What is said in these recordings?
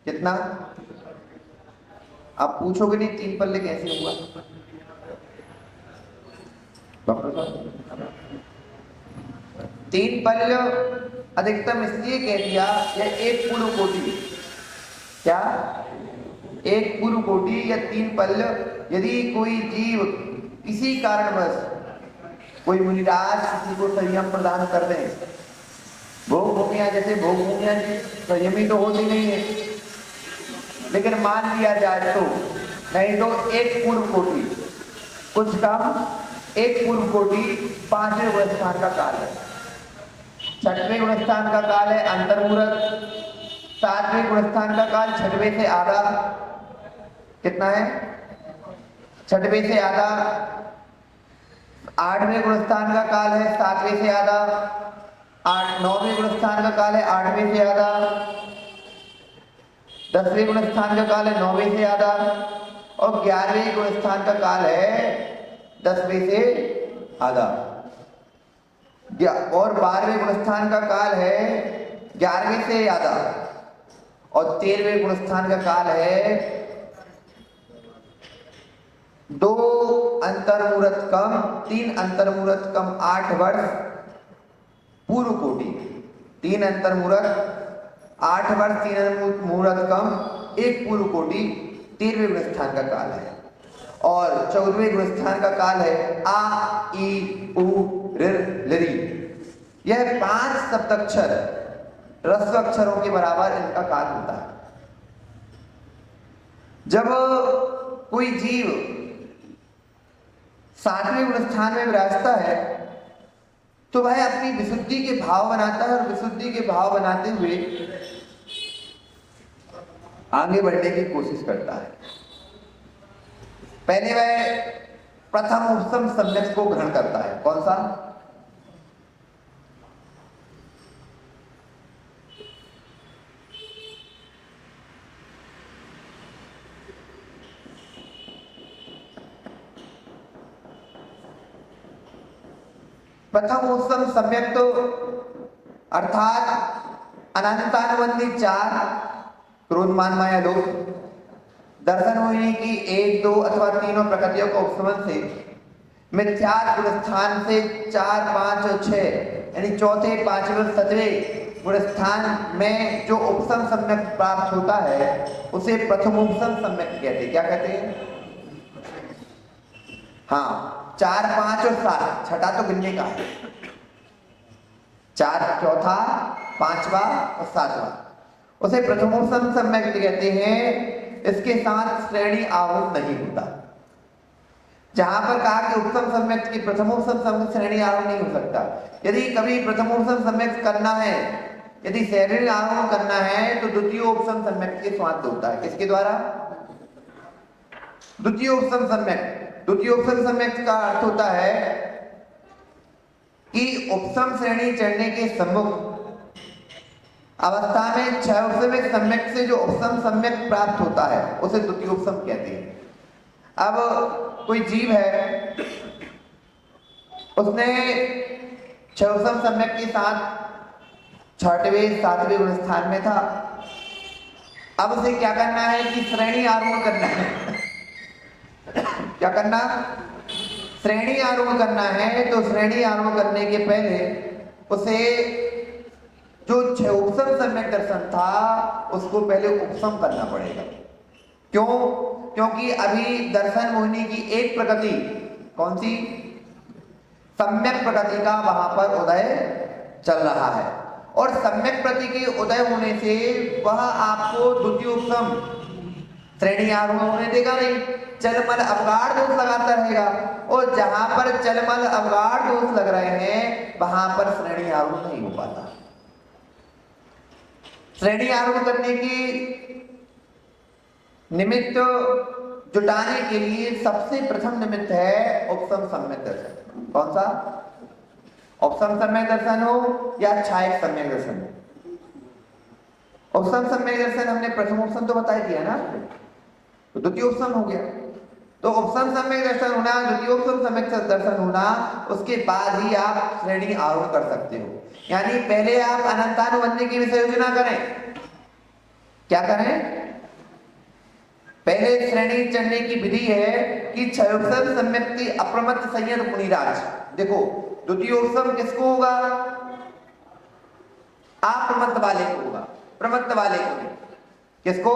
कितना? आप पूछोगे नहीं 3 पल्ले कैसे हुआ डॉक्टर साहब? 3 पल्ले अधिकतम इसलिए कह दिया यह एक पूर्ण कोटि, क्या एक पूर्ण कोटि या 3 पल्ल यदि कोई जीव किसी कारणवश कोई मुनिराज किसी को संयम प्रदान कर दें, भोग भूमिया जैसे भोग भूमिया जी संयमी तो होती नहीं है, लेकिन मान लिया जाए तो नहीं तो एक पूर्व कोटि, कुछ कम एक पूर्व कोटि 5वें गुणस्थान का काल है, 6वें गुणस्थान का काल है अंतर्मूरत, 7वें गुणस्थान का काल 6वें से आधा, कितना है 6वें से आधा, 8वें गुणस्थान का काल है 7वें से आधा, 9वें गुणस्थान का काल है 8वें से आधा, 10वें गुणस्थान का काल है 9वें से आधा और 11वें गुणस्थान का काल है 10वें से आधा और 12वें गुणस्थान का काल है 11वें से आधा और 13वें गुणस्थान का काल है 2 अंतर्मूरत कम 3 अंतर्मूरत कम 8 वर्ष पूर्व कोटि, 3 अंतर्मूरत 8 वर्ष 3 अंतर्मूरत कम 1 पूर्व कोटि 13वें गुणस्थान का काल है और 14वें गुणस्थान का काल है आ ई उ ऋ लृ। यह 5 सप्तक्षर ह्रस्व अक्षरों के बराबर इनका काल होता है। जब कोई जीव 7वें गुणस्थान में विराजता है तो वह अपनी विशुद्धि के भाव बनाता है और विशुद्धि के भाव बनाते हुए आगे बढ़ने की कोशिश करता है। पहले वह प्रथम उपसम सम्यक को ग्रहण करता है, कौन सा? प्रथम उपसम सम्यक तो अर्थात अनंतानुबंधी 4 क्रोध मान माया लोभ दर्शन होने की 1 2 अथवा तीनों प्रकृतियों का उपशमन से मिथ्यात्व गुणस्थान से 4 5 और 6 यानी चौथे 5वें 7वें गुणस्थान में जो उपसम सम्यक प्राप्त होता है उसे प्रथम उपसम सम्यक कहते हैं। क्या कहते हैं? हाँ, 4 5 और 7 छठा तो गिनने का है, 4 चौथा 5वां और 7वां उसे प्रथमोपसम सम्यक कहते हैं। इसके साथ श्रेणी आरोप नहीं होता। जहां पर कहा कि उपसम सम्यक की प्रथमोपसम सम्यक श्रेणी आरोप नहीं हो सकता। यदि कभी प्रथमोपसम सम्यक करना है, यदि श्रेणी आरोप करना है तो द्वितीय उपसम सम्यक के स्वाद होता है। किसके द्वारा? द्वितीय उपसम सम्यक। द्वितीय उपसम सम्यक का अर्थ होता है कि उपसम श्रेणी चढ़ने के सम्मुख अवस्था में 6 उपसम सम्यक से जो उपसम सम्यक प्राप्त होता है उसे द्वितीय उपसम कहते हैं। अब कोई जीव है, उसने 6 उपसम सम्यक के साथ 6वें 7वें गुणस्थान में था। अब उसे क्या करना है कि श्रेणी आरोहण करना है। क्या करना? श्रेणी आरोहण करना है। तो श्रेणी आरोहण करने के पहले उसे जो 6 उपसम सम्यक दर्शन था उसको पहले उपसम करना पड़ेगा। क्यों? क्योंकि अभी दर्शन मोहिनी की एक प्रकृति, कौन सी? सम्यक प्रकृति का वहां पर उदय चल रहा है और सम्यक प्रकृति के उदय होने से वह आपको द्वितीय उपसम श्रेणी आरोहण होने देगा नहीं, चलमल अवगाढ़ दोष लगाता रहेगा और जहां पर चलमल अवगाढ़ दोष लग रहे हैं वहां पर श्रेणी आरोहण नहीं हो पाता। श्रेणी आरोहण करने की निमित्त जुटाने के लिए सबसे प्रथम निमित्त है उपसम सम्यक दर्शन। कौन सा? उपसम सम्यक दर्शन हो या छायक सम्यक दर्शन हो। उपसम सम्यक दर्शन हमने प्रथम उपसम तो बता दिया ना, तो द्वितीय उपसम हो गया। तो उपसम सम्यक दर्शन होना, द्वितीय उपसम सम्यक दर्शन होना, उसके बाद ही आप श्रेणी आरोहण कर सकते हो। यानी पहले आप अनंतानुबंधी की विषय योजना करें, क्या करें? पहले श्रेणी चढ़ने की विधि है कि क्षयोपम सम्यक्ति अप्रमत्त संयत मुनिराज। देखो द्वितीयोपम किसको होगा? अप्रमत्त वाले को होगा, प्रमत्त वाले को नहीं। किसको?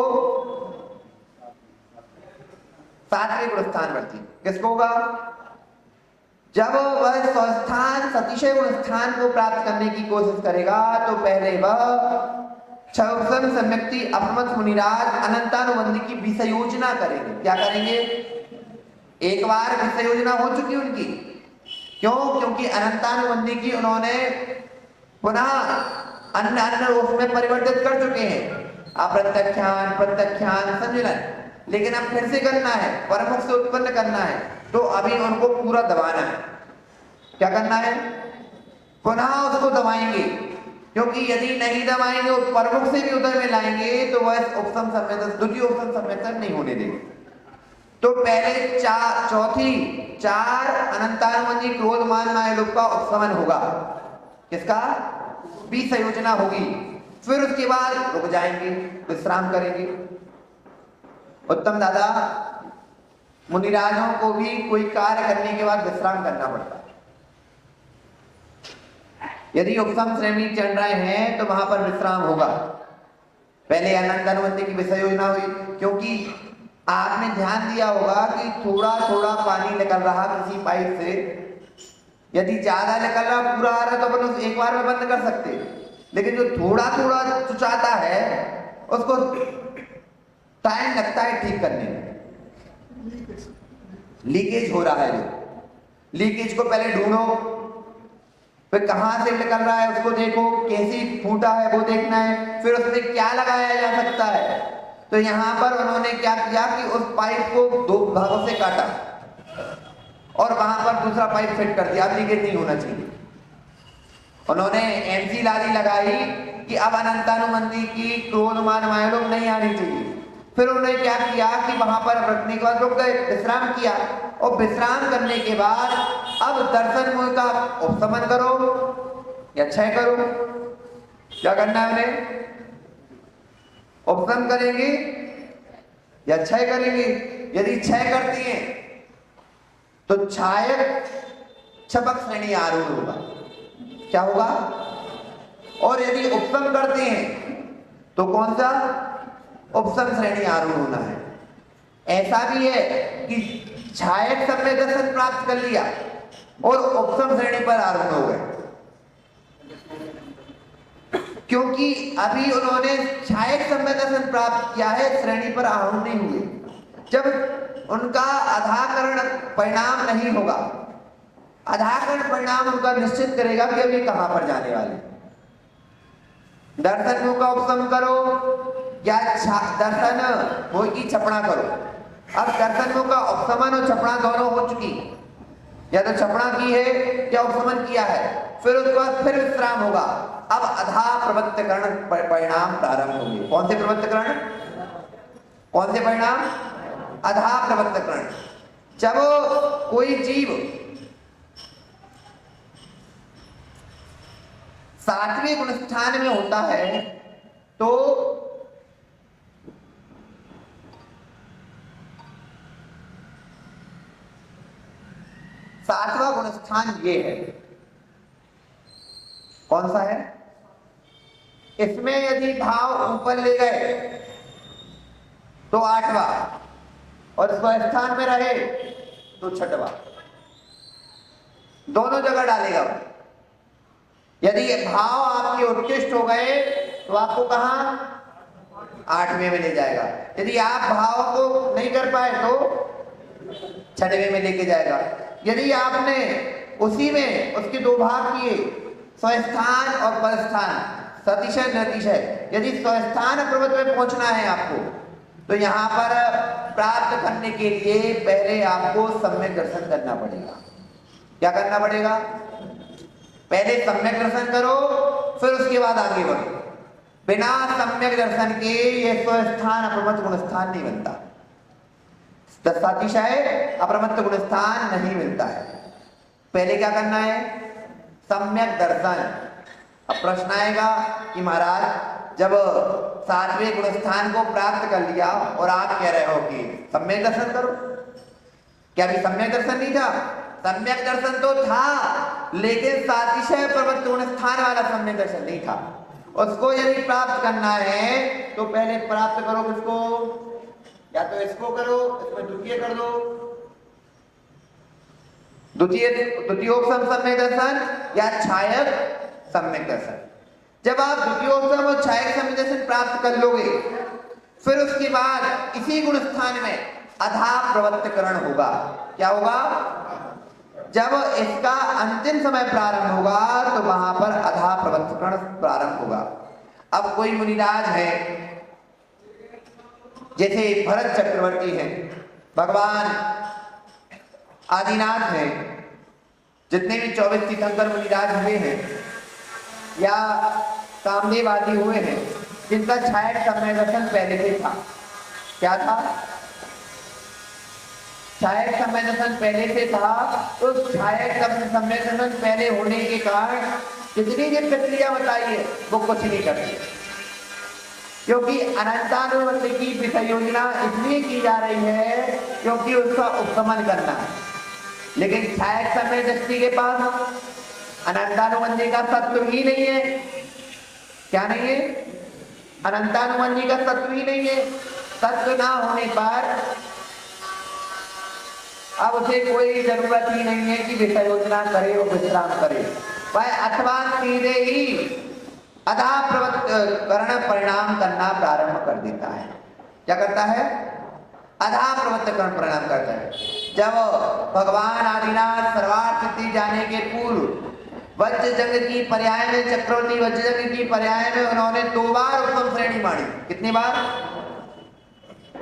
सातवें गुण स्थान वर्ती। किसको होगा? जब वह स्वस्थान सतिशय गुण स्थान को प्राप्त करने की कोशिश करेगा तो पहले वह क्षयोपम सम्यक्ति अप्रमत्त मुनिराज अनंतानुबंधी की विषयोजना करेंगे। क्या करेंगे? एक बार विषयोजना हो चुकी उनकी। क्यों? क्योंकि अनंतानुबंधी की उन्होंने पुनः अन्य अन्य उसमें परिवर्तित कर चुके हैं, अप्रत्यक्षान प्रत्यक्षान संजुलन। लेकिन अब फिर से करना है, परमुख से उत्पन्न करना है, तो अभी उनको पूरा दबाना है। क्या करना है? पुनः उसको दबाएंगे, क्योंकि यदि नहीं दबाएंगे और परमुख से भी उदय में लाएंगे तो वह उपसम सम्यक द्वितीय उपसम सम्यक नहीं होने देंगे। तो पहले चार अनंतानुबंधी क्रोध मान माया लोभ का उपशमन होगा। किसका? विषयोजना होगी। फिर उसके बाद रुक जाएंगे, विश्राम करेंगे। उत्तम दादा, मुनिराजों को भी कोई कार्य करने के बाद विश्राम करना पड़ता है। यदि उपसम श्रेणी चढ़ रहे हैं तो वहां पर विश्राम होगा। पहले अनंतानुबंधी की विषय योजना हुई, क्योंकि आपने ध्यान दिया होगा कि थोड़ा थोड़ा पानी निकल रहा किसी पाइप से। यदि ज्यादा निकल रहा, पूरा आ रहा, तो अपन एक बार में बंद कर सकते, लेकिन जो थोड़ा थोड़ा चुचाता है उसको टाइम लगता है ठीक करने में। लीकेज हो रहा है, जो लीकेज को पहले ढूंढो, फिर कहां से निकल रहा है उसको देखो, कैसी फूटा है वो देखना है, फिर उसमें क्या लगाया जा सकता है। तो यहां पर उन्होंने क्या किया कि उस पाइप को दो भागों से काटा और वहां पर दूसरा पाइप फिट कर दिया। अब लीकेज नहीं होना चाहिए। उन्होंने एमसी लादी लगाई कि अब अनंतानुबंधी की क्रोध मान माया लोभ नहीं आनी चाहिए। फिर उन्होंने क्या किया कि वहां पर रखने के बाद रुक गए, विश्राम किया, और विश्राम करने के बाद अब दर्शन मूल का उपशमन करो या क्षय करो। क्या करना है उन्हें? उपशमन करेंगे या क्षय करेंगे। यदि क्षय करती हैं तो छायक छपक श्रेणी आरूढ़ होगा। क्या होगा? और यदि उपशम करते हैं तो कौन सा? उपशम श्रेणी आरूढ़ होना है। ऐसा भी है कि छायक सम्यक दर्शन प्राप्त कर लिया और उपशम श्रेणी पर आरूढ़ हो गए, क्योंकि अभी उन्होंने छायक सम्यक दर्शन प्राप्त किया है, श्रेणी पर आरूढ़ नहीं हुए। जब उनका अधाकरण परिणाम नहीं होगा, अधाकरण परिणाम उनका निश्चित करेगा कि अभी कहां पर जाने वाले। दर्शन का उपशम करो या दर्शन हो की छपड़ा करो। अब दर्शन का उपशमन और छपड़ा दोनों हो चुकी, या तो छपड़ा की है या उपशमन किया है, फिर उसके बाद फिर विश्राम होगा। अब अधा प्रवृत्तकरण परिणाम प्रारंभ होंगे। कौन से प्रवृत्तकरण? कौन से परिणाम? अधा प्रवृत्तकरण। जब कोई जीव सातवें गुण स्थान में होता है तो सातवां गुण स्थान ये है। कौन सा है? इसमें यदि भाव ऊपर ले गए तो आठवां, और स्वस्थान में रहे तो छठवां। दोनों जगह डालेगा। यदि भाव आपके उत्कृष्ट हो गए तो आपको कहां? आठवें में ले जाएगा। यदि आप भाव को नहीं कर पाए तो छठवें में लेके जाएगा। यदि आपने उसी में उसके दो भाग किए, स्वस्थान और परस्थान, सतिशय नतिशय, यदि स्वस्थान पर्वत में पहुंचना है आपको, तो यहां पर प्राप्त करने के लिए पहले आपको सम्यक दर्शन करना पड़ेगा। क्या करना पड़ेगा? पहले सम्यक दर्शन करो, फिर उसके बाद आगे बढ़ो। बिना सम्यक दर्शन के ये स्वस्थान अप्रमत्त गुण स्थान नहीं बनता। सतिशय अप्रमत्त गुण स्थान नहीं मिलता है। पहले क्या करना है? सम्यक दर्शन। अब प्रश्न आएगा कि महाराज जब सातवें गुणस्थान को प्राप्त कर लिया और आप कह रहे हो कि सम्यक दर्शन करो, क्या अभी सम्यक दर्शन नहीं था? सम्यक दर्शन तो था, लेकिन सातिशय प्रवृत्त गुणस्थान वाला सम्यक दर्शन नहीं था। उसको यदि प्राप्त करना है तो पहले प्राप्त करो किसको? या तो इसको करो, इसमें द्वितीय कर दो, द्वितीयोपम सम्यक दर्शन या छायक सम्यक दर्शन। जब आप द्वितीयोपम और छायक सम्यक दर्शन प्राप्त कर लोगे, फिर उसके बाद इसी गुण स्थान में अधा प्रवत्तकरण होगा। क्या होगा? जब इसका अंतिम समय प्रारंभ होगा तो वहां पर अधा प्रवत्तकरण प्रारंभ होगा। अब कोई मुनिराज है, जैसे भरत चक्रवर्ती है, भगवान आदिनाथ है, जितने भी 24 तीर्थंकर मुनिराज हुए हैं या कामदेव आदि हुए हैं, जिनका छायक सम्यक दर्शन पहले से था। क्या था? छायक सम्यक दर्शन पहले से था। तो छायक सम्यक दर्शन पहले होने के कारण जितनी भी प्रक्रिया बताई है वो कुछ नहीं करती, क्योंकि अनंतानुबंध की विषय योजना इसलिए की जा रही है क्योंकि उसका उपगमन करना है। लेकिन छायक सम्यक दृष्टि के पास अनंतानुबंधी का तत्व ही नहीं है। क्या नहीं है? अनंतानुबंधी का तत्व ही नहीं है। तत्व ना होने पर अब उसे कोई जरूरत ही नहीं है कि विषय योजना करे और विश्राम करे, वह अथवा सीधे ही अधा प्रवत्तकरण परिणाम करना प्रारंभ कर देता है। क्या करता है? अधा प्रवत्तकरण परिणाम करता है। जब भगवान आदिनाथ सर्वार्थ सिद्धि जाने के पूर्व वज्रजंग की पर्याय में, चक्रवर्ती वज्रजंग की पर्याय में उन्होंने 2 बार उत्तम श्रेणी मारी। कितनी बार?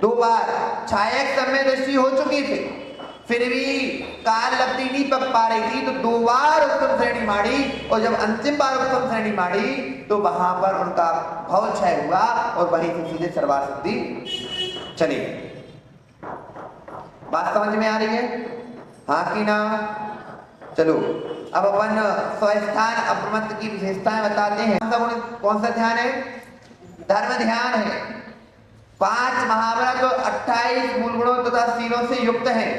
2 बार। छायक सम्यक दृष्टि हो चुकी थी, फिर भी काल लब्धि नहीं पक पा रही थी, तो 2 बार उत्तम श्रेणी मारी, और जब अंतिम बार उत्तम श्रेणी मारी तो वहां पर उनका भव क्षय हुआ और वहीं से सीधे सर्वार्थ सिद्धि चली। बात समझ में आ रही है? हाँ कि ना? चलो अब अपन स्वस्थान अप्रमत्त की विशेषताएं बताते हैं। कौन सा ध्यान है? धर्म ध्यान है। 5 महाव्रत और 28 मूल गुणों तथा शीलों से युक्त है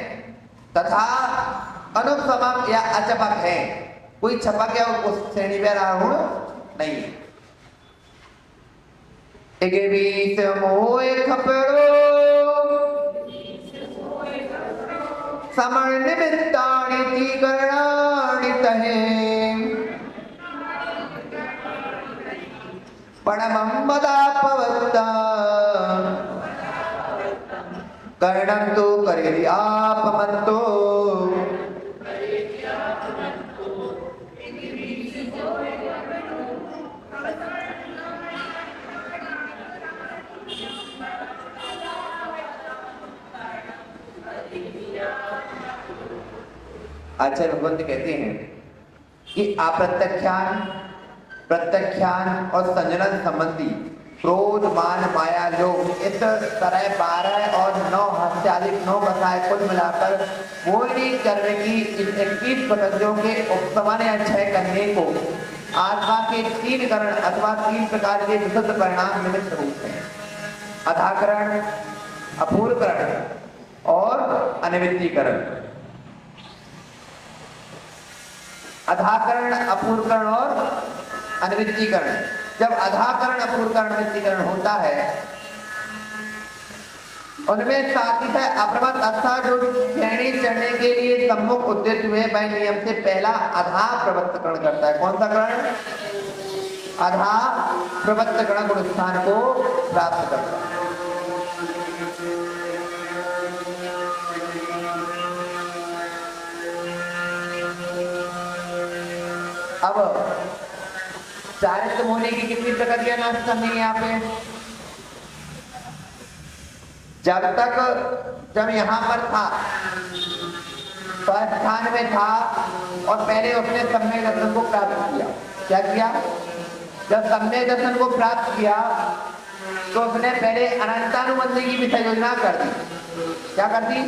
तथा अनुपसमक या अचपक है। कोई छपक या उस श्रेणी में राहुण नहीं है। एके बीच मोए खपड़ो समण निमित्तानि तीकरणानि तहे परमं मदापवत्ता कर्णं तो करेरि आपमत्तो। आचार्य भगवंत कहते हैं कि अप्रत्यक्षान, प्रत्यक्षान और संजनन संबंधी क्रोध, मान, माया, लोभ, इस तरह 12 और 9 हास्यादिक 9 कथाएं कुल मिलाकर मोहिनी कर्म की 21 पतंजों के उपशमन या क्षय करने को आत्मा के 3 करण अथवा 3 प्रकार के विशुद्ध परिणाम निमित्त रूप हैं। अधाकरण, अपूर्वकरण और अनिवृत्तीकरण। अधाकरण, अपूर्वकरण और अनिवृत्तीकरण। जब अधाकरण, अपूर्वकरण, अनिवृत्तीकरण होता है, उनमें सातिशय अप्रमत्त अर्थात जो श्रेणी चढ़ने के लिए सम्मुख उद्यत हुए वह नियम से पहला अधा प्रवत्तकरण करता है। कौन सा करण? अधा प्रवत्तकरण गुण स्थान को प्राप्त करता है। अब चारित्र होने की कितनी प्रक्रिया नष्ट करनी है यहाँ पे? जब यहाँ पर था, स्थान में था और पहले उसने सम्यक दर्शन को प्राप्त किया। क्या किया? जब सम्यक दर्शन को प्राप्त किया तो उसने पहले अनंतानुबंधी की विषय योजना कर दी। क्या कर दी?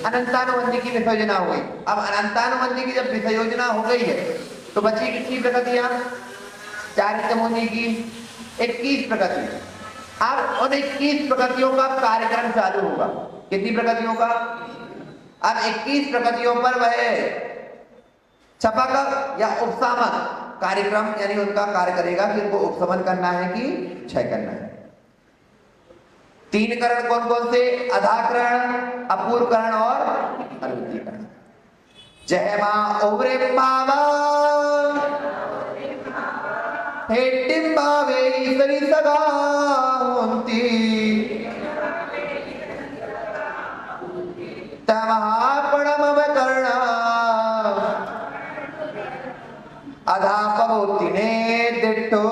अनंतानुबंधी की विषय योजना हो गई। अब अनंतानुबंधी की जब विषय योजना हो गई है तो बची कितनी प्रक्रिया? चारित्र मुनि की 21 प्रगति। अब उन 21 प्रगतियों का कार्यक्रम चालू होगा। कितनी प्रगतियों का? अब 21 प्रगतियों पर वह छपक या उपसामक कार्यक्रम यानी उनका कार्य करेगा कि उनको उपशमन करना है कि क्षय करना है। 3 करण कौन कौन से? अधाकरण, अपूर्वकरण और अनुवृत्तिकरण। जय मां ओवरे मावा हेटिंबावे सरी सगा होती तमहापणम कर्ण अधापवोतिने दिट्टो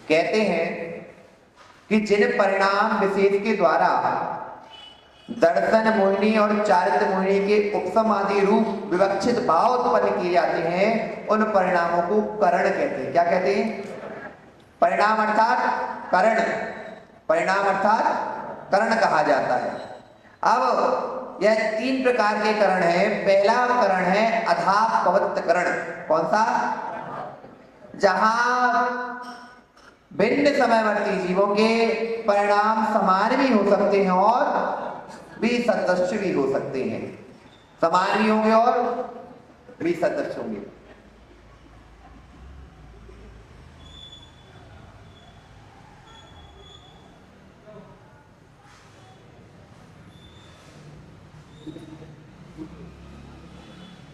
कहते हैं कि जिन परिणाम विशेष के द्वारा दर्शन मोहिनी और चारित्र मोहिनी के उपसम आदि रूप विवक्षित भाव उत्पन्न किए जाते हैं उन परिणामों को करण कहते हैं। क्या कहते हैं? परिणाम अर्थात करण, परिणाम अर्थात करण कहा जाता है। अब यह 3 प्रकार के करण है। पहला करण है अधापवत् करण। कौन सा? जहां भिन्न समयवर्ती जीवों के परिणाम समान भी हो सकते हैं और भी सदृश भी हो सकते हैं। समान भी होंगे और भी सदृश होंगे।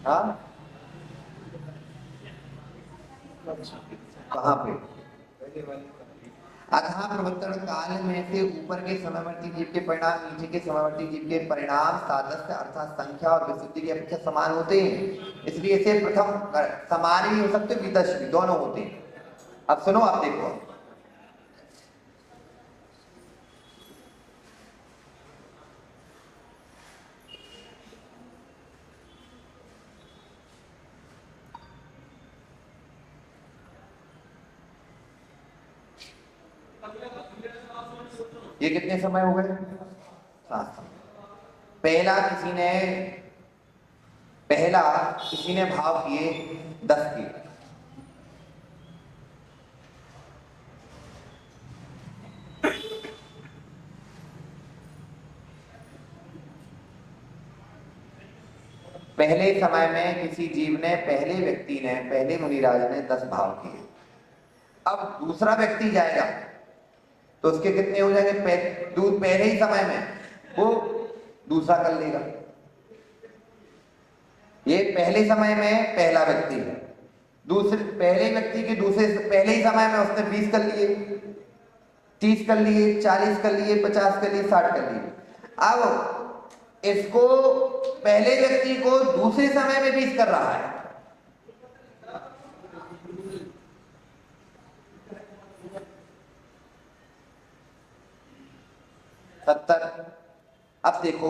हाँ, कहाँ पे? अतः प्रवर्तन काल में से ऊपर के समवर्ती जीव के परिणाम नीचे के समवर्ती जीव के परिणाम सादृश्य अर्थात संख्या और विशुद्धि की अपेक्षा समान होते हैं। इसलिए इसे प्रथम समान भी हो सकते, विदश भी, दोनों होते हैं। अब सुनो, आप देखो, ये कितने समय हो गए? 7 समय। पहला किसी ने भाव किए 10 के। पहले समय में किसी जीव ने, पहले मुनिराज ने 10 भाव किए। अब दूसरा व्यक्ति जाएगा तो उसके कितने हो जाएंगे? पहले ही समय में वो दूसरा कर लेगा। ये पहले समय में पहला व्यक्ति है। पहले व्यक्ति के पहले ही समय में उसने 20 कर लिए, 30 कर लिए, 40 कर लिए, 50 कर लिए, 60 कर लिए। अब इसको पहले व्यक्ति को दूसरे समय में 20 कर रहा है। अब देखो,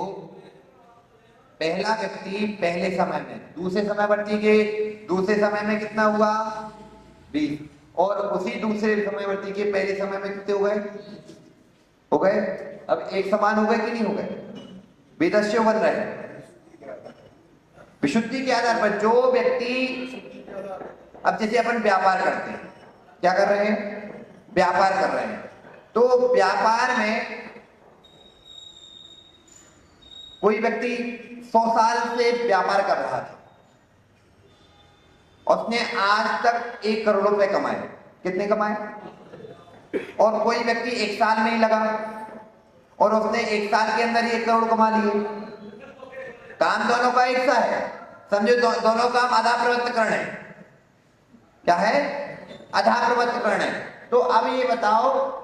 पहला व्यक्ति पहले समय में, दूसरे समयवर्ती के दूसरे समय में कितना हुआ? 20। और उसी दूसरे समयवर्ती के पहले समय में कितने हो गए? अब एक समान हो गए कि नहीं हो गए? विदस्य बन रहे हैं। विशुद्धि के आधार पर जो व्यक्ति, अब जैसे अपन व्यापार करते हैं, क्या कर रहे हैं? व्यापार कर रहे हैं। तो व्यापार में कोई व्यक्ति 100 साल से व्यापार कर रहा था, उसने आज तक 1 करोड़ रुपए कमाए। कितने कमाए? और कोई व्यक्ति 1 साल में ही लगा और उसने 1 साल के अंदर ही 1 करोड़ कमा लिए। काम दोनों का एक सा है, समझो। दोनों काम आधा प्रवृत्तकरण है। क्या है? आधा प्रवृत्तकरण है। तो अब ये बताओ,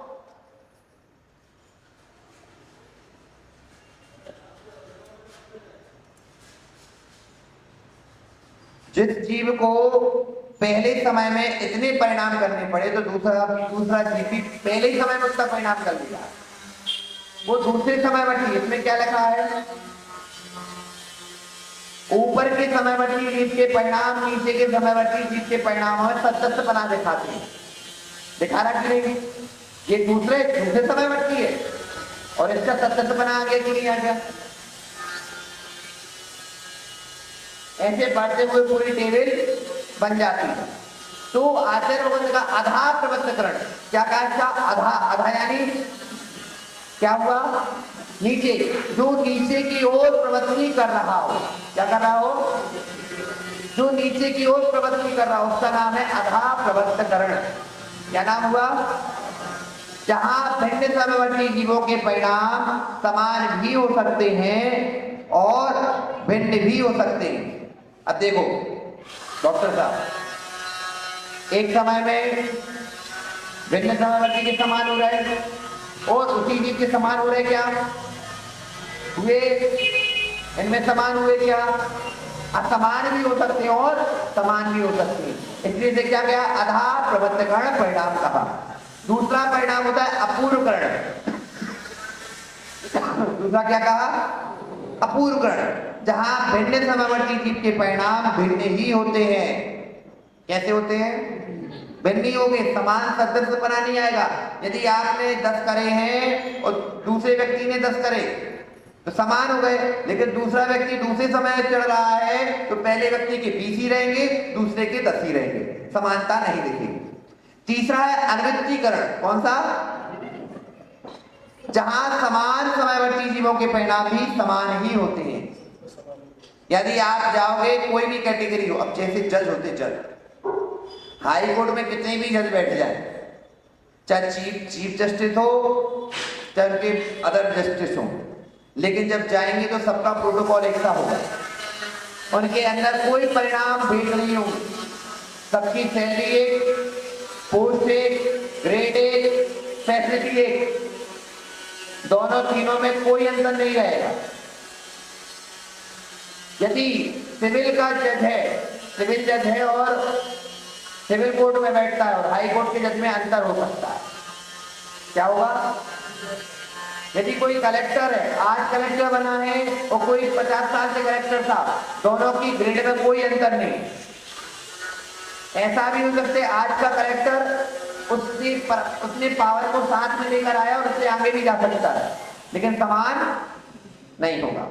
जिस जीव को पहले समय में इतने परिणाम करने पड़े तो दूसरा जीव भी पहले ही समय में उसका परिणाम कर दिया। वो दूसरे समयवर्ती, इसमें क्या लिखा है? ऊपर के समयवर्ती जीव के परिणाम नीचे के समयवर्ती जीव के परिणाम में सतत बना दिखाते हैं। दिखा रहा कि नहीं? ये दूसरे समयवर्ती है और इसका तत्व बना आ गया कि नहीं आ गया। ऐसे बढ़ते हुए पूरी टेबल बन जाती है। तो आचार्य प्रबंध का आधा प्रबंधकरण क्या कहा इसका? आधा यानी क्या हुआ? नीचे, जो नीचे की ओर प्रवृत्ति कर रहा हो। क्या कर रहा हो? जो नीचे की ओर प्रवृत्ति कर रहा हो उसका नाम है आधा प्रबंधकरण। क्या नाम हुआ? जहां भिन्न समवर्ती जीवों के परिणाम समान भी हो सकते हैं और भिन्न भी हो सकते हैं। अब देखो डॉक्टर साहब, एक समय में भिन्न समवर्ती के समान हो रहे और उसी जीव के समान हो रहे, क्या हुए? इनमें समान हुए क्या? असमान भी हो सकते हैं और समान भी हो सकते हैं। इसलिए से क्या गया? आधा प्रबंधकरण परिणाम कहा। दूसरा परिणाम होता है अपूर्वकरण। दूसरा क्या कहा? अपूर्वकरण, जहां भिन्न समवर्ती जीव के परिणाम भिन्न ही होते हैं। कैसे होते हैं? भिन्न ही होंगे, समान सदस्य बना नहीं आएगा। यदि आपने 10 करे हैं और दूसरे व्यक्ति ने 10 करे तो समान हो गए, लेकिन दूसरा व्यक्ति दूसरे समय चढ़ रहा है तो पहले व्यक्ति के 20 ही रहेंगे, दूसरे के 10 ही रहेंगे, समानता नहीं दिखेगी। तीसरा है अनुवृत्तीकरण। कौन सा? जहां समान समयवर्ती जीवों के परिणाम भी समान ही होते हैं। यदि आप जाओगे कोई भी कैटेगरी हो, अब जैसे जज होते, जज हाई कोर्ट में कितने भी जज बैठ जाए, चाहे चीफ जस्टिस हो चाहे उनके अदर जस्टिस हो, लेकिन जब जाएंगे तो सबका प्रोटोकॉल एक सा होगा, उनके अंदर कोई परिणाम भेद नहीं होंगे, सबकी सैलरी एक, पोस्ट एक, ग्रेड एक, फैसिलिटी एक, दोनों तीनों में कोई अंतर नहीं रहेगा। यदि सिविल का जज है, सिविल जज है और सिविल कोर्ट में बैठता है और हाई कोर्ट के जज में अंतर हो सकता है। क्या होगा? यदि कोई कलेक्टर है, आज कलेक्टर बना है और कोई 50 साल से कलेक्टर था, दोनों की ग्रेड में कोई अंतर नहीं। ऐसा भी हो सकता है आज का कलेक्टर उसने पावर को साथ में लेकर आया और उससे आगे भी जा सकता है, लेकिन समान नहीं होगा,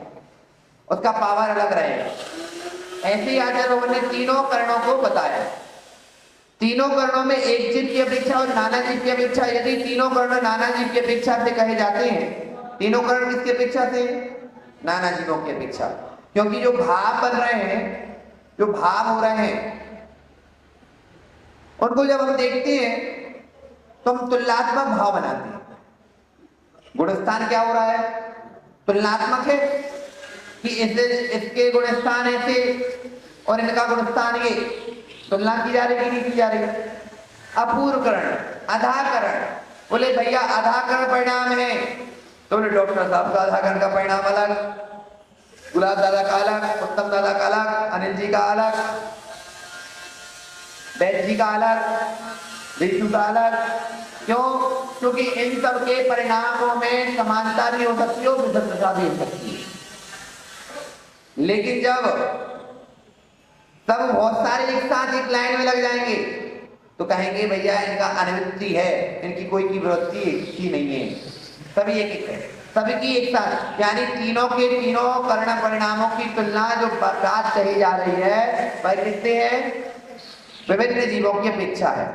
उसका पावर अलग रहेगा। ऐसे ही आचार्य लोगों ने तीनों करणों को बताया। तीनों करणों में एक जीव की अपेक्षा और नाना जीव की अपेक्षा। यदि तीनों कर्ण नाना जीव की अपेक्षा से कहे जाते हैं, तीनों कर्ण किसकी अपेक्षा से? नाना जीवों की अपेक्षा, क्योंकि जो भाव बन रहे हैं, जो भाव हो रहे हैं, उनको जब हम देखते हैं तो हम तुलनात्मक भाव बनाते हैं। गुणस्थान क्या हो रहा है? तुलनात्मक है कि इसके गुणस्थान ऐसे और इनका गुणस्थान ये, तुलना की जा रही कि नहीं की जा रही? अपूर्वकरण, अधाकरण। बोले भैया अधाकरण परिणाम है, तो बोले डॉक्टर साहब का अधाकरण का परिणाम अलग, गुलाब दादा का अलग, उत्तम दादा का अलग, अनिल जी का अलग, बैद जी का अलग, विष्णु का अलग। क्यों? क्योंकि इन सब के परिणामों में समानता भी हो सकती है और विभिन्नता भी हो सकती है। लेकिन जब सब बहुत सारे एक साथ एक लाइन में लग जाएंगे तो कहेंगे भैया इनका अनुवृत्ति है, इनकी कोई की वृत्ति ही नहीं है, सभी एक है, सभी की एक साथ। यानी तीनों के तीनों कर्ण परिणामों की तुलना जो बात कही जा rही है वह किससे है? विभिन्न जीवों की अपेक्षा है।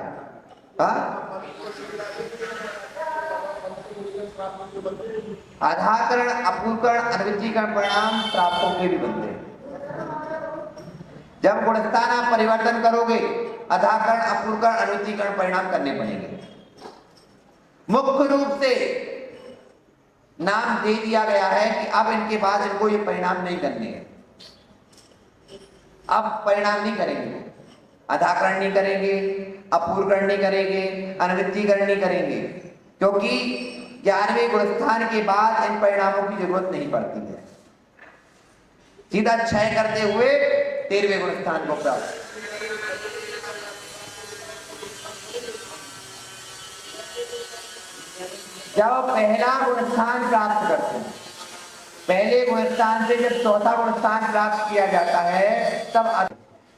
आधाकरण, अपूर्वकरण, अनुवृत्तीकरण परिणाम प्राप्तों के भी बनते हैं। जब गुणस्थान आप परिवर्तन करोगे, अधाकरण, अपूर्वकरण, अनुवृत्तीकरण परिणाम करने पड़ेंगे। मुख्य रूप से नाम दे दिया गया है कि अब इनके बाद इनको ये परिणाम नहीं करने हैं, अब परिणाम नहीं करेंगे, अधाकरण नहीं करेंगे, अपूर्वकरण नहीं करेंगे, अनुवृत्तीकरण नहीं करेंगे, क्योंकि 11वें गुणस्थान के बाद इन परिणामों की जरूरत नहीं पड़ती है। सीधा क्षय करते हुए 13वें गुणस्थान को प्राप्त। जब पहला गुणस्थान प्राप्त करते हैं, पहले गुणस्थान से जब चौथा गुणस्थान प्राप्त किया जाता है, तब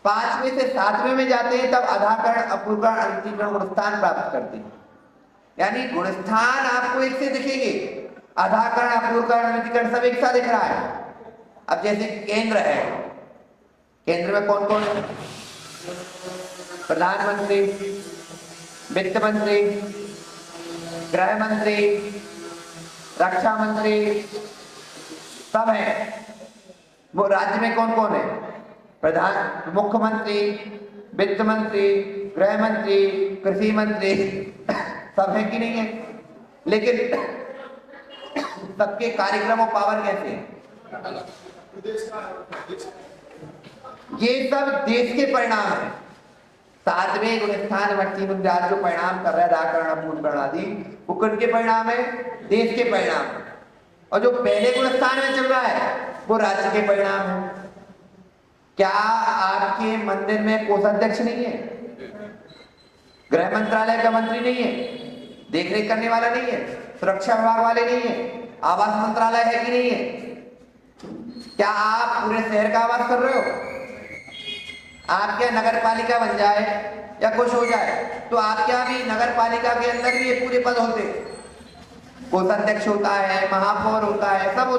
5वें से 7वें में जाते हैं, तब अधाकरण, अपूर्वकरण, अनुवृत्तीकरण गुणस्थान प्राप्त करते हैं। यानी गुणस्थान आपको एक से दिखेंगे, आधाकरण, अपूर्वकरण, अनवितीकरण सब एक साथ दिख रहा है। अब जैसे केंद्र है, केंद्र में कौन कौन है? प्रधानमंत्री, वित्त मंत्री, गृह मंत्री, रक्षा मंत्री सब है। वो राज्य में कौन कौन है? प्रधान, मुख्यमंत्री, वित्त मंत्री, गृह मंत्री, कृषि मंत्री सब है कि नहीं है? लेकिन सबके कार्यक्रम और पावर कैसे है? ये सब देश के परिणाम है। सातवें गुणस्थान वर्ती मुद्राज जो परिणाम कर रहा है, राकरण, अपूर्वकरण आदि, वो किनके परिणाम है? देश के परिणाम। और जो पहले गुणस्थान में चल रहा है वो राज्य के परिणाम है। क्या आपके मंदिर में कोषाध्यक्ष नहीं है? गृह मंत्रालय का मंत्री नहीं है? देखरेख करने वाला नहीं है? सुरक्षा विभाग वाले नहीं है? आवास मंत्रालय है कि नहीं है? क्या आप पूरे शहर का आवास कर रहे हो? आप क्या नगर पालिका बन जाए या कुछ हो जाए तो आपके यहाँ भी नगर पालिका के अंदर भी ये पूरे पद होते, कोषाध्यक्ष होता है, महापौर होता है, सब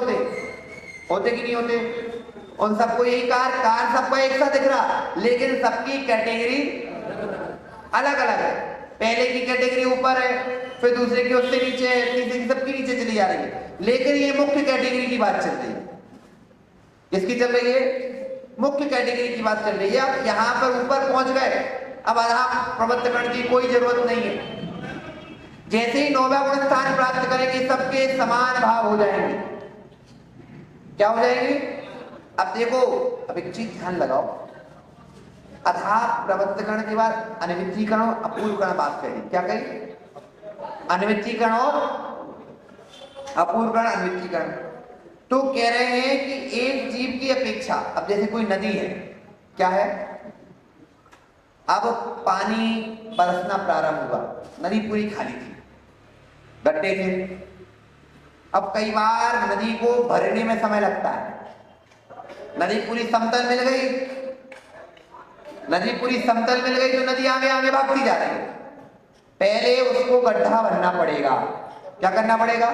होते कि नहीं होते? उन सबको यही कार सबका एक साथ दिख रहा, लेकिन सबकी कैटेगरी अलग अलग है। पहले की कैटेगरी ऊपर है, फिर दूसरे की उससे नीचे है, तीसरे की सबकी नीचे चली जा रही है। लेकिन ये मुख्य कैटेगरी की बात चल रही है। किसकी चल रही है? मुख्य कैटेगरी की बात चल रही है। अब यहां पर ऊपर पहुंच गए, अब आधार प्रबंधकरण की कोई जरूरत नहीं है। जैसे ही 9वां गुण स्थान प्राप्त करेंगे सबके समान भाव हो जाएंगे। क्या हो जाएंगे? अब देखो, अब एक चीज ध्यान लगाओ, अथाह प्रबंधकरण के बाद अनवितीकरण और अपूर्वकरण बात कही। क्या कही? अनवितीकरण और अपूर्वकरण, अनवितीकरण। तो कह रहे हैं कि एक जीव की अपेक्षा, अब जैसे कोई नदी है, क्या है? अब पानी बरसना प्रारंभ हुआ, नदी पूरी खाली थी, गड्ढे थे। अब कई बार नदी को भरने में समय लगता है। नदी पूरी समतल मिल गई, नदी पूरी समतल मिल गई तो नदी आगे आगे भागती जा रही है। पहले उसको गड्ढा भरना पड़ेगा। क्या करना पड़ेगा?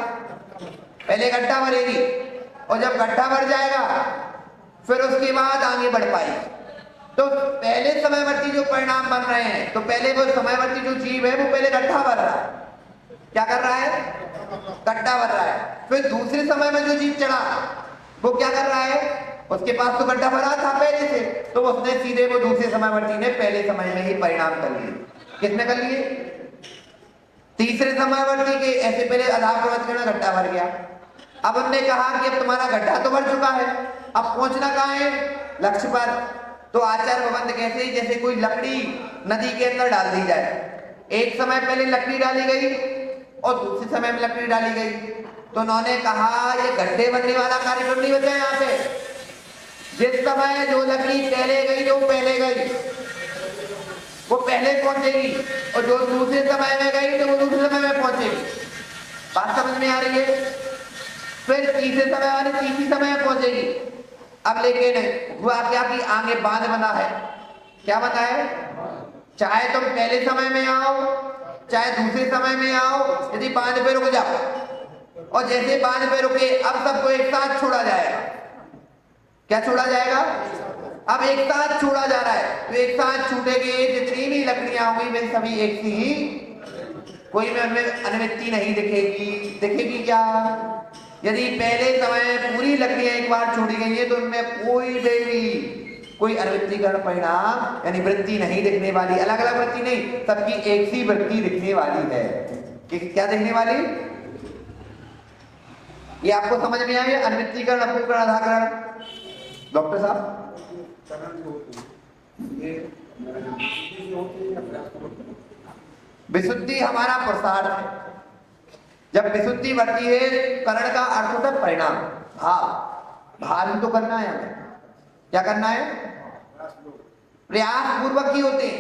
पहले गड्ढा भरेगी, और जब गड्ढा भर जाएगा फिर उसके बाद आगे बढ़ पाएगी। तो पहले समयवर्ती जो परिणाम बन रहे हैं, तो पहले वो समयवर्ती जो जीव है वो पहले गड्ढा भर रहा है। क्या कर रहा है? गड्ढा भर रहा है। फिर दूसरे समय में जो जीव चढ़ा वो क्या कर रहा है? उसके पास तो गड्ढा भरा था पहले से, तो उसने सीधे वो दूसरे समयवर्ती ने पहले समय में ही परिणाम कर लिए। किसने कर लिए? तीसरे समयवर्ती के। ऐसे पहले आधार प्रबंधकरण में गड्ढा भर गया। अब हमने कहा कि अब तुम्हारा गड्ढा तो भर चुका है, अब पहुंचना कहां है? लक्ष्य पर। तो आचार प्रबंध कैसे? जैसे कोई लकड़ी नदी के अंदर डाल दी जाए। एक समय पहले लकड़ी डाली गई और दूसरे समय में लकड़ी डाली गई, तो उन्होंने कहा ये गड्ढे बनने वाला कार्यक्रम नहीं बचा यहाँ पे। जिस समय जो लकड़ी पहले गई जो पहले गई वो पहले पहुंचेगी, और जो दूसरे समय में गई तो वो दूसरे समय में पहुंचेगी। बात समझ में आ रही है? फिर तीसरे समय वाली तीसरी समय में पहुंचेगी। अब लेकिन हुआ क्या कि आगे बांध बना है। क्या बना है? चाहे तुम पहले समय में आओ चाहे दूसरे समय में आओ, यदि बांध पे रुक जाओ, और जैसे बांध पे रुके अब सबको एक साथ छोड़ा जाएगा। क्या छोड़ा जाएगा? अब एक साथ छोड़ा जा रहा है, तो एक साथ छूटेंगे जितनी भी लकड़ियां होंगी वे सभी एक सी ही, कोई में उनमें अनविती नहीं दिखेगी। दिखेगी क्या? यदि पहले समय पूरी लकड़ियां एक बार छोड़ी गई है तो उनमें कोई अनवितीकरण परिणाम यानी वृत्ति नहीं दिखने वाली। अलग अलग वृत्ति नहीं, सबकी एक सी वृत्ति दिखने वाली है। कि क्या दिखने वाली? ये आपको समझ में आया? अनवितीकरण, अपूर्वकरण, आधाकरण। डॉक्टर साहब, विशुद्धि हमारा पुरुषार्थ है। जब विशुद्धि बढ़ती है, करण का अर्थ होता है परिणाम, भाव तो करना है हमें। क्या करना है? प्रयास पूर्वक ही होते हैं।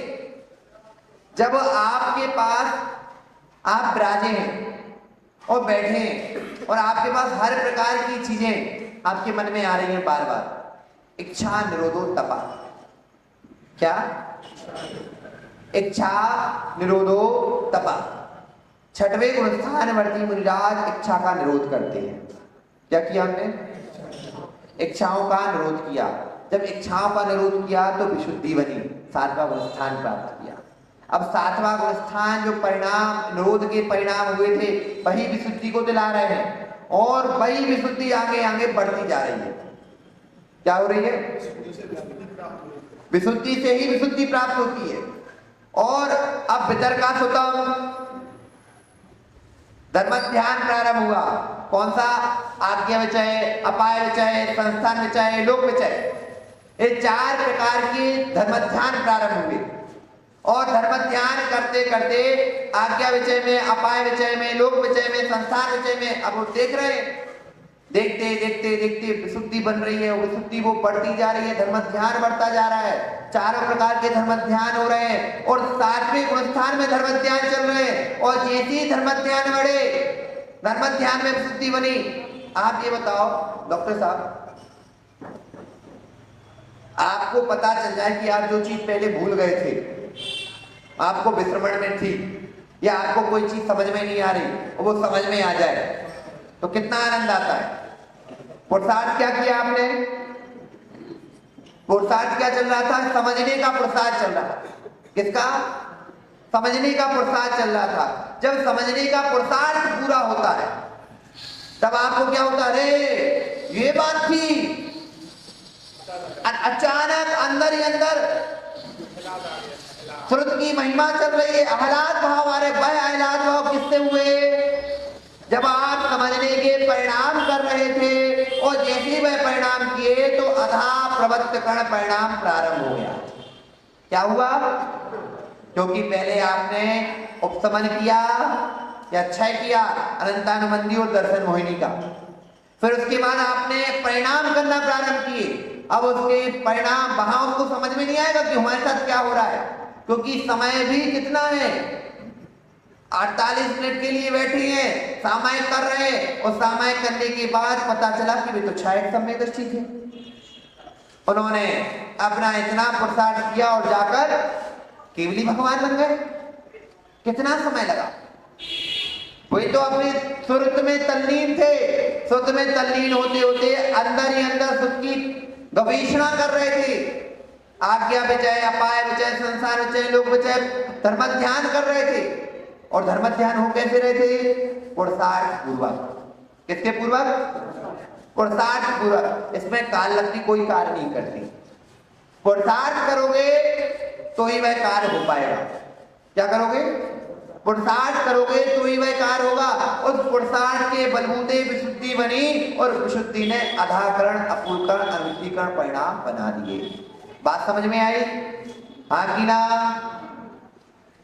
जब आपके पास आप विराजे हैं और बैठे हैं और आपके पास हर प्रकार की चीजें आपके मन में आ रही हैं बार बार, इच्छा निरोधो तपा। क्या? इच्छा निरोधो तपा। छठवें गुण स्थान वर्ती मुनिराज इच्छा का निरोध करते हैं। क्या किया हमने? इच्छाओं का निरोध किया। जब इच्छाओं का निरोध किया तो विशुद्धि बनी, सातवां गुण स्थान प्राप्त किया। अब सातवां गुण स्थान जो परिणाम निरोध के परिणाम हुए थे वही विशुद्धि को दिला रहे हैं, और वही विशुद्धि आगे आगे बढ़ती जा रही है। क्या हो रही है? विशुद्धि से ही विशुद्धि प्राप्त होती है। और अब वितर्का सुतम धर्म ध्यान प्रारंभ हुआ। कौन सा? आज्ञा विचय, अपाय विचय, संस्थान विचय, लोक विचय, ये 4 प्रकार के धर्म ध्यान प्रारंभ हुए। और धर्म ध्यान करते करते आज्ञा विचय में, अपाय विचय में, लोक विचय में, संस्थान विचय में, अब वो देख रहे हैं, देखते देखते देखते विशुद्धि बन रही है, विशुद्धि वो बढ़ती जा रही है, धर्म ध्यान बढ़ता जा रहा है, चारों प्रकार के धर्म ध्यान हो रहे हैं, और 7वें गुण स्थान में धर्म ध्यान चल रहे हैं। और जैसे ही धर्म ध्यान बढ़े, धर्म ध्यान में विशुद्धि बनी। आप ये बताओ डॉक्टर साहब, आपको पता चल जाए कि आप जो चीज पहले भूल गए थे, आपको विस्मरण में थी, या आपको कोई चीज समझ में नहीं आ रही और वो समझ में आ जाए, तो कितना आनंद आता है। पुरुषार्थ क्या किया आपने? पुरुषार्थ क्या चल रहा था? समझने का पुरुषार्थ चल रहा था। किसका? समझने का पुरुषार्थ चल रहा था। जब समझने का पुरुषार्थ पूरा होता है तब आपको क्या होता है? अरे ये बात थी। अचानक अंदर ही अंदर श्रुत की महिमा चल रही है, आह्लाद भाव आ रहे। वह आह्लाद भाव किससे हुए? जब आप समझने के परिणाम कर रहे थे, और जैसे ही वह परिणाम किए तो अधा प्रवृत्त कर्ण परिणाम प्रारंभ हो गया। क्या हुआ? क्योंकि पहले आपने उपशमन किया या क्षय किया, अनंतानुबंधी और दर्शन मोहिनी का, फिर उसके बाद आपने परिणाम करना प्रारंभ किए। अब उसके परिणाम वहां उसको समझ में नहीं आएगा कि हमारे साथ क्या हो रहा है, क्योंकि समय भी कितना है, 48 मिनट के लिए बैठे हैं, सामायिक कर रहे हैं, और सामायिक करने के बाद पता चला कि वे तो छायक समय दृष्टि थे। उन्होंने अपना इतना पुरुषार्थ किया और जाकर केवली भगवान बन गए। कितना समय लगा? वे तो अपने सुरत में तल्लीन थे, सुरत में तल्लीन होते होते अंदर ही अंदर सुख की गवेषणा कर रहे थे। आज्ञा विचय, अपाय विचय, संसार विचय, लोक विचय, धर्म ध्यान कर रहे थे। और धर्म ध्यान हो कैसे रहे थे? पुरुषार्थ पूर्वक। किसके पूर्वक? पुरुषार्थ पूर्वक। इसमें काल लगती कोई कार्य नहीं करती। पुरुषार्थ करोगे तो ही वह कार्य हो पाएगा। क्या करोगे? पुरुषार्थ करोगे तो ही वह कार्य होगा। उस पुरुषार्थ के बलबूते विशुद्धि बनी, और विशुद्धि ने अधाकरण, अपूर्वकरण, अनित्यकरण परिणाम बना दिए। बात समझ में आई? हाँ कि ना?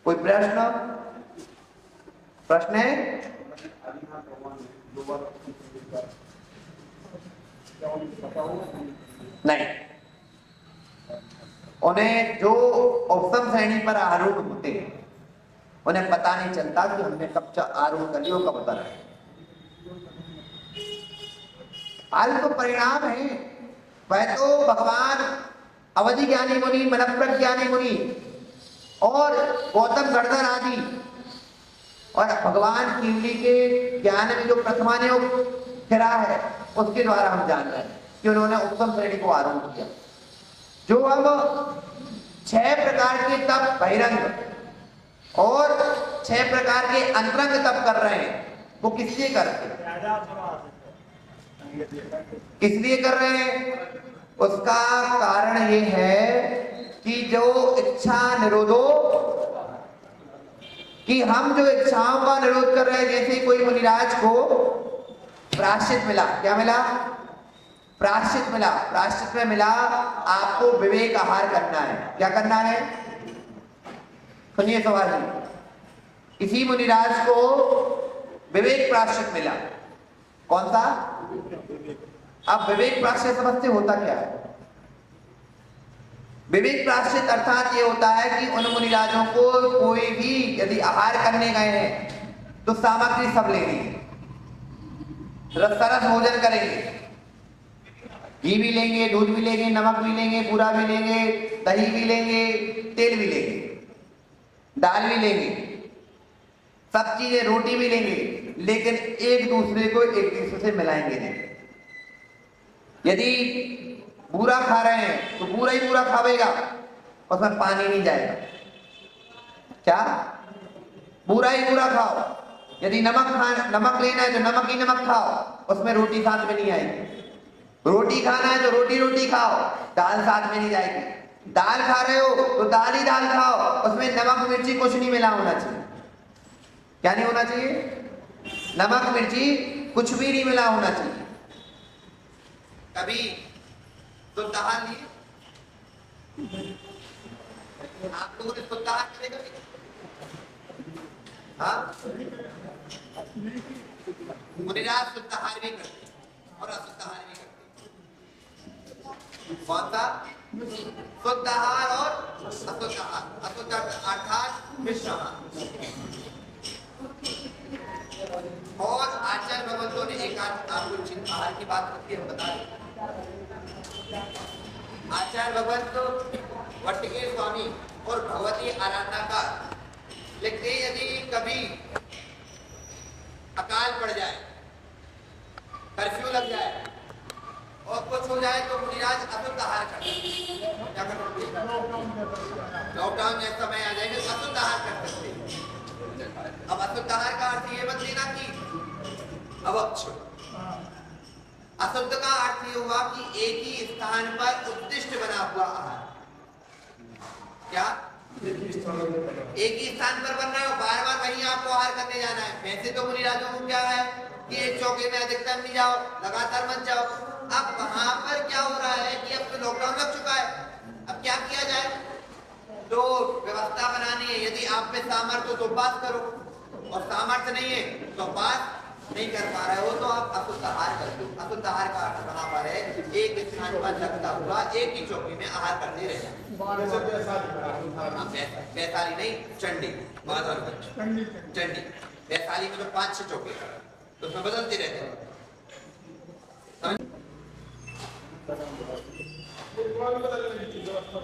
कोई प्रश्न? प्रश्न है? नहीं। उन्हें जो उपसम श्रेणी पर आरूढ़ होते हैं उन्हें पता नहीं चलता कि हमने कब आरूढ़ कर लिया, कब उतर है। आज तो परिणाम है। वह तो भगवान अवधि ज्ञानी मुनि, मनप्रज्ञ ज्ञानी मुनि और गौतम गर्दन आदि, और भगवान केवली के ज्ञान में जो प्रथमान योग फिरा है उसके द्वारा हम जान रहे हैं कि उन्होंने उत्तम श्रेणी को आरूढ़ किया। जो अब 6 प्रकार के तप बहिरंग और 6 प्रकार के अंतरंग तप कर रहे हैं, वो किस लिए करते हैं? किस लिए कर रहे हैं? उसका कारण ये है कि जो इच्छा निरोधो, कि हम जो इच्छाओं का निरोध कर रहे हैं, जैसे कोई मुनिराज को प्रायश्चित मिला। क्या मिला? प्रायश्चित मिला। प्रायश्चित में मिला आपको विवेक आहार करना है। क्या करना है? सुनिए सवाल जी। किसी मुनिराज को विवेक प्रायश्चित मिला। कौन सा? अब विवेक प्रायश्चित समझते होता क्या है? विवेक प्रायश्चित अर्थात ये होता है कि उन मुनिराजों को कोई भी यदि आहार करने गए हैं तो सामग्री सब लेंगे, सरस भोजन करेंगे, घी भी लेंगे, दूध भी लेंगे, नमक भी लेंगे, बूरा भी लेंगे, दही भी लेंगे, तेल भी लेंगे, दाल भी लेंगे, सब चीजें रोटी भी लेंगे, लेकिन एक दूसरे को एक दूसरे से मिलाएंगे नहीं। यदि बूरा खा रहे हैं तो बूरा ही बूरा खावेगा, उसमें पानी नहीं जाएगा। क्या? बूरा ही बूरा खाओ। यदि नमक लेना है तो नमक ही नमक खाओ, उसमें रोटी साथ में नहीं आएगी। रोटी खाना है तो रोटी रोटी खाओ, दाल साथ में नहीं जाएगी। दाल खा रहे हो तो दाल ही दाल खाओ, उसमें नमक मिर्ची कुछ नहीं मिला होना चाहिए। क्या नहीं होना चाहिए? नमक मिर्ची कुछ भी नहीं मिला होना चाहिए। कभी शुद्ध आहार लिए? आप लोगों ने शुद्ध आहार किए कभी? हाँ, मुनिराज शुद्ध आहार भी करते और अशुद्ध आहार भी करते। कौन सा? शुद्ध आहार और अशुद्ध आहार। अशुद्ध अर्थात मिश्र आहार। और आचार्य भगवतों ने एक आपको आहार की बात करती है, बता दें। आचार्य भगवत वट्टिकेय स्वामी और भगवती आराधना का लिखते, यदि कभी अकाल पड़ जाए, कर्फ्यू लग जाए और कुछ हो जाए तो मुनिराज अशुद्ध आहार करते हैं। क्या करोगे? लॉकडाउन जैसे समय आ जाएंगे तो अशुद्ध आहार कर सकते हैं। अब अशुद्ध आहार का अर्थ ये मत लेना कि अभक्ष। अशुद्ध का अर्थ ये हुआ कि एक ही स्थान पर उद्दिष्ट बना हुआ आहार। क्या? एक ही स्थान पर बन रहा है, बार बार वहीं आपको आहार करने जाना है। वैसे तो मुनिराजों को क्या है कि एक चौके में अधिकतर नहीं जाओ, लगातार मत जाओ। अब वहां पर क्या हो रहा है कि अब तो लॉकडाउन लग चुका है, अब क्या किया जाए? तो व्यवस्था बनानी है। यदि आप में सामर्थ्य हो तो उपवास करो, और सामर्थ्य नहीं है तो उपवास नहीं कर पा रहे हो तो आप अशुद्ध आहार कर दो। अशुद्ध आहार का अर्थ बना पा रहे एक स्थान पर लगता हुआ एक ही चौकी में आहार करते रहे। वैशाली नहीं, चंडी, चंडी। वैशाली में तो 5-6 चौके तो उसमें बदलते रहते हैं।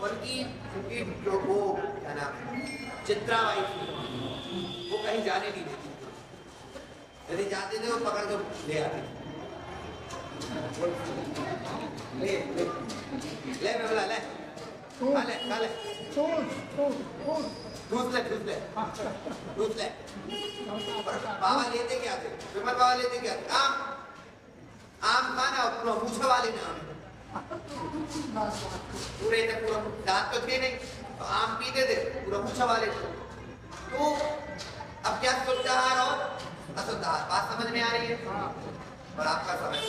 उनकी जो वो क्या नाम चित्राबाई थी, वो कहीं जाने नहीं देती। यदि जाते थे वो पकड़ के ले आते। ले ले ले बोला ले खा ले खा ले दूध ले बाबा लेते क्या थे? विमल बाबा लेते क्या थे? आम खाना और पूरा मूछा वाले ना पूरे थे, पूरा दांत तो थे नहीं तो आम पीते थे, पूरा मूछा वाले थे। तो अब क्या शुद्ध आहार और अशुद्ध आहार, बात समझ में आ रही है? और आपका समय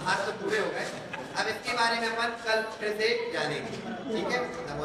आहार तो पूरे हो गए। अब इसके बारे में अपन कल फिर से जानेंगे, ठीक है? नमो